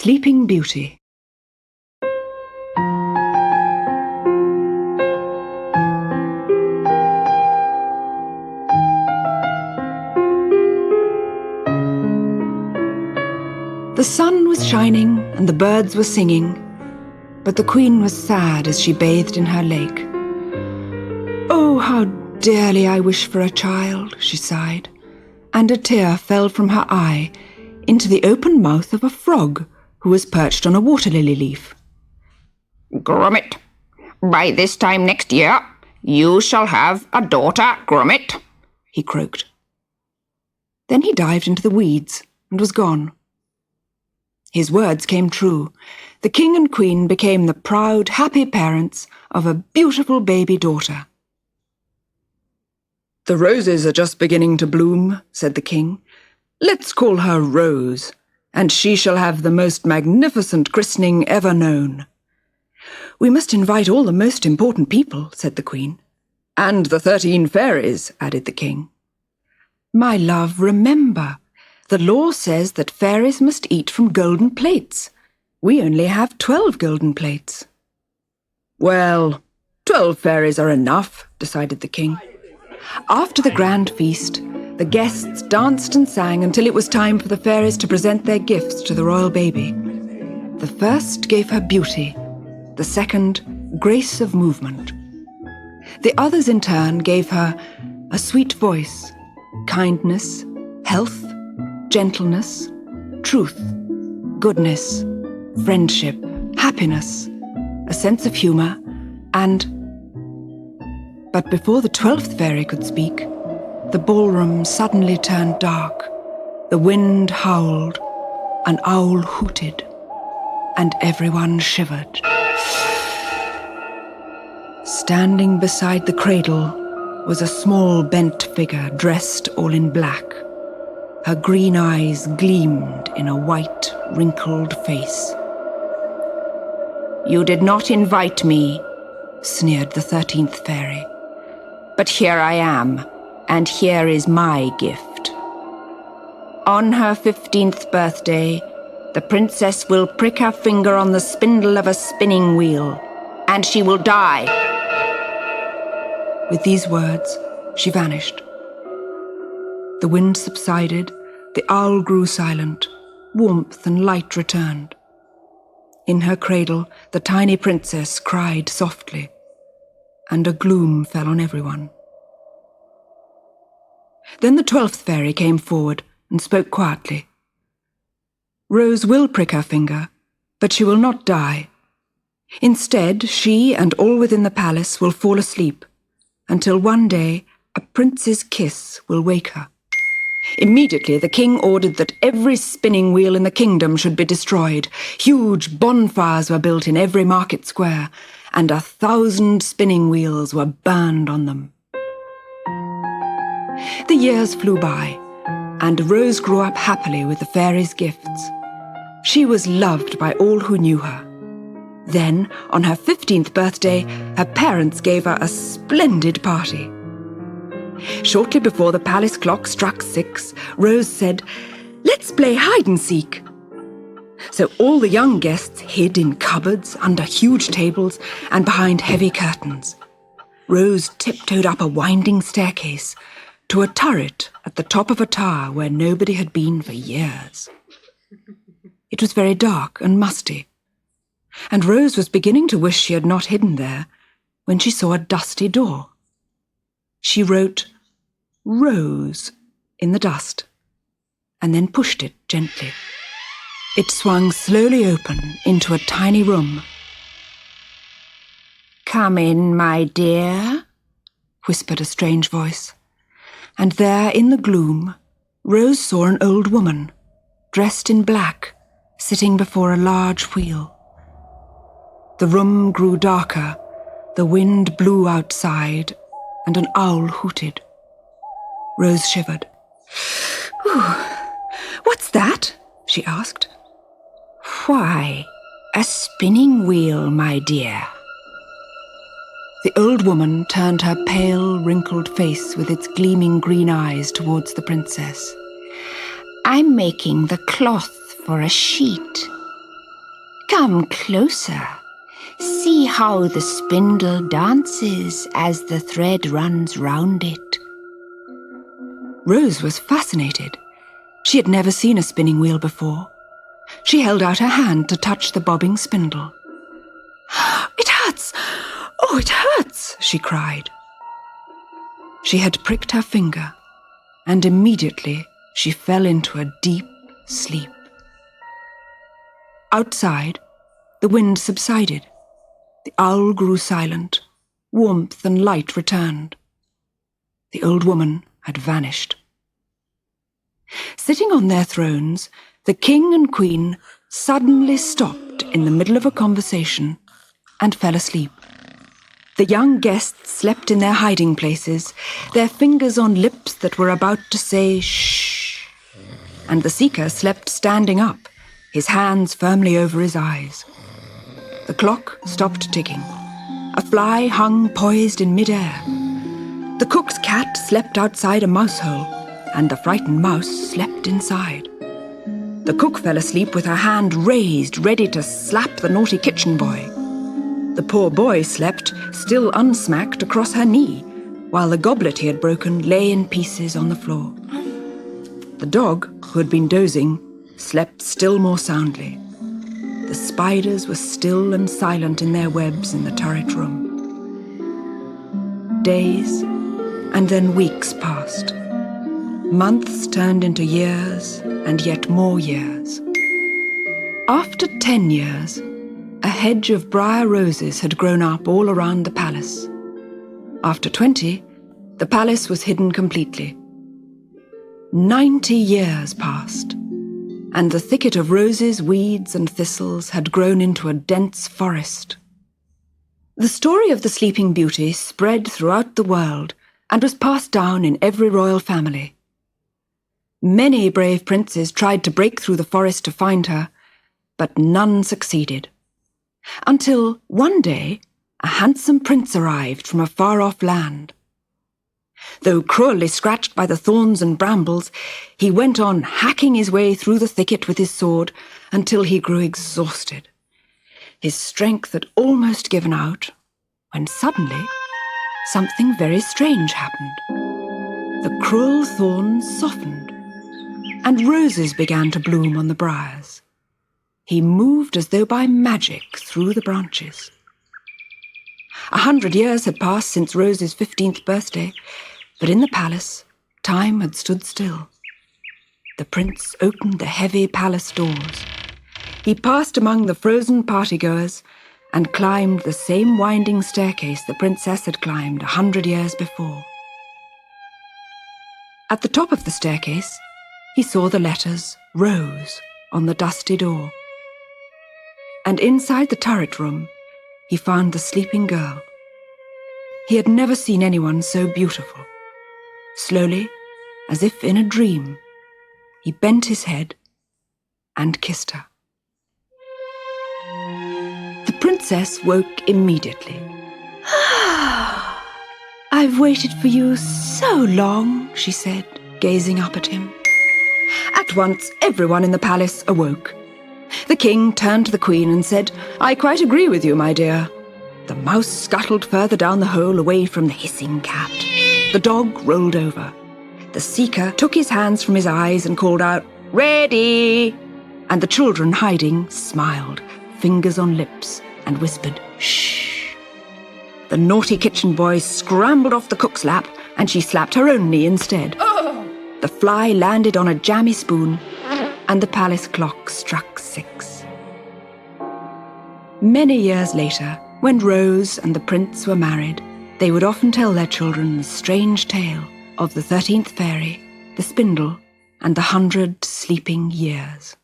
Sleeping Beauty. The sun was shining and the birds were singing, but the queen was sad as she bathed in her lake. "Oh, how dearly I wish for a child," she sighed, and a tear fell from her eye into the open mouth of a frog who was perched on a water lily leaf. "Grommet, by this time next year, you shall have a daughter, Grommet," he croaked. Then he dived into the weeds and was gone. His words came true. The king and queen became the proud, happy parents of a beautiful baby daughter. "The roses are just beginning to bloom," said the king. "Let's call her Rose, and she shall have the most magnificent christening ever known." "We must invite all the most important people," said the queen. "And the 13 fairies," added the king. "My love, remember, the law says that fairies must eat from golden plates. We only have 12 golden plates." "Well, 12 fairies are enough," decided the king. After the grand feast, the guests danced and sang until it was time for the fairies to present their gifts to the royal baby. The first gave her beauty, the second, grace of movement. The others in turn gave her a sweet voice, kindness, health, gentleness, truth, goodness, friendship, happiness, a sense of humor, and... But before the 12th fairy could speak, the ballroom suddenly turned dark. The wind howled, an owl hooted, and everyone shivered. Standing beside the cradle was a small bent figure dressed all in black. Her green eyes gleamed in a white, wrinkled face. "You did not invite me," sneered the 13th fairy. "But here I am, and here is my gift. On her 15th birthday, the princess will prick her finger on the spindle of a spinning wheel, and she will die." With these words, she vanished. The wind subsided, the owl grew silent, warmth and light returned. In her cradle, the tiny princess cried softly, and a gloom fell on everyone. Then the 12th fairy came forward and spoke quietly. "Rose will prick her finger, but she will not die. Instead, she and all within the palace will fall asleep, until one day a prince's kiss will wake her." Immediately, the king ordered that every spinning wheel in the kingdom should be destroyed. Huge bonfires were built in every market square, and 1,000 spinning wheels were burned on them. The years flew by, and Rose grew up happily with the fairies' gifts. She was loved by all who knew her. Then, on her 15th birthday, her parents gave her a splendid party. Shortly before the palace clock struck 6, Rose said, "Let's play hide-and-seek." So all the young guests hid in cupboards, under huge tables, and behind heavy curtains. Rose tiptoed up a winding staircase to a turret at the top of a tower where nobody had been for years. It was very dark and musty, and Rose was beginning to wish she had not hidden there when she saw a dusty door. She wrote "Rose" in the dust, and then pushed it gently. It swung slowly open into a tiny room. "Come in, my dear," whispered a strange voice. And there in the gloom, Rose saw an old woman, dressed in black, sitting before a large wheel. The room grew darker, the wind blew outside, and an owl hooted. Rose shivered. "What's that?" she asked. "Why, a spinning wheel, my dear." The old woman turned her pale, wrinkled face with its gleaming green eyes towards the princess. "I'm making the cloth for a sheet. Come closer. See how the spindle dances as the thread runs round it. Rose was fascinated. She had never seen a spinning wheel before. She held out her hand to touch the bobbing spindle. "It hurts! Oh, it hurts!" she cried. She had pricked her finger, and immediately she fell into a deep sleep. Outside, the wind subsided. The owl grew silent. Warmth and light returned. The old woman had vanished. Sitting on their thrones, the king and queen suddenly stopped in the middle of a conversation and fell asleep. The young guests slept in their hiding places, their fingers on lips that were about to say shh, and the seeker slept standing up, his hands firmly over his eyes. The clock stopped ticking. A fly hung poised in mid-air. The cook's cat slept outside a mouse hole, and the frightened mouse slept inside. The cook fell asleep with her hand raised, ready to slap the naughty kitchen boy. The poor boy slept, still unsmacked, across her knee, while the goblet he had broken lay in pieces on the floor. The dog, who had been dozing, slept still more soundly. The spiders were still and silent in their webs in the turret room. Days, and then weeks passed. Months turned into years, and yet more years. After 10 years, a hedge of briar roses had grown up all around the palace. After 20, the palace was hidden completely. 90 years passed, and the thicket of roses, weeds, and thistles had grown into a dense forest. The story of the Sleeping Beauty spread throughout the world and was passed down in every royal family. Many brave princes tried to break through the forest to find her, but none succeeded. Until one day, a handsome prince arrived from a far-off land. Though cruelly scratched by the thorns and brambles, he went on hacking his way through the thicket with his sword until he grew exhausted. His strength had almost given out, when suddenly something very strange happened. The cruel thorns softened, and roses began to bloom on the briars. He moved as though by magic through the branches. 100 years had passed since Rose's 15th birthday, but in the palace, time had stood still. The prince opened the heavy palace doors. He passed among the frozen partygoers and climbed the same winding staircase the princess had climbed 100 years before. At the top of the staircase, he saw the letters Rose on the dusty door. And inside the turret room, he found the sleeping girl. He had never seen anyone so beautiful. Slowly, as if in a dream, he bent his head and kissed her. The princess woke immediately. "I've waited for you so long," she said, gazing up at him. At once, everyone in the palace awoke. The king turned to the queen and said, "I quite agree with you, my dear." The mouse scuttled further down the hole away from the hissing cat. The dog rolled over. The seeker took his hands from his eyes and called out, "Ready!" And the children hiding smiled, fingers on lips, and whispered, "Shh." The naughty kitchen boy scrambled off the cook's lap, and she slapped her own knee instead. The fly landed on a jammy spoon, and the palace clock struck 6. Many years later, when Rose and the prince were married, they would often tell their children the strange tale of the 13th fairy, the spindle, and the 100 sleeping years.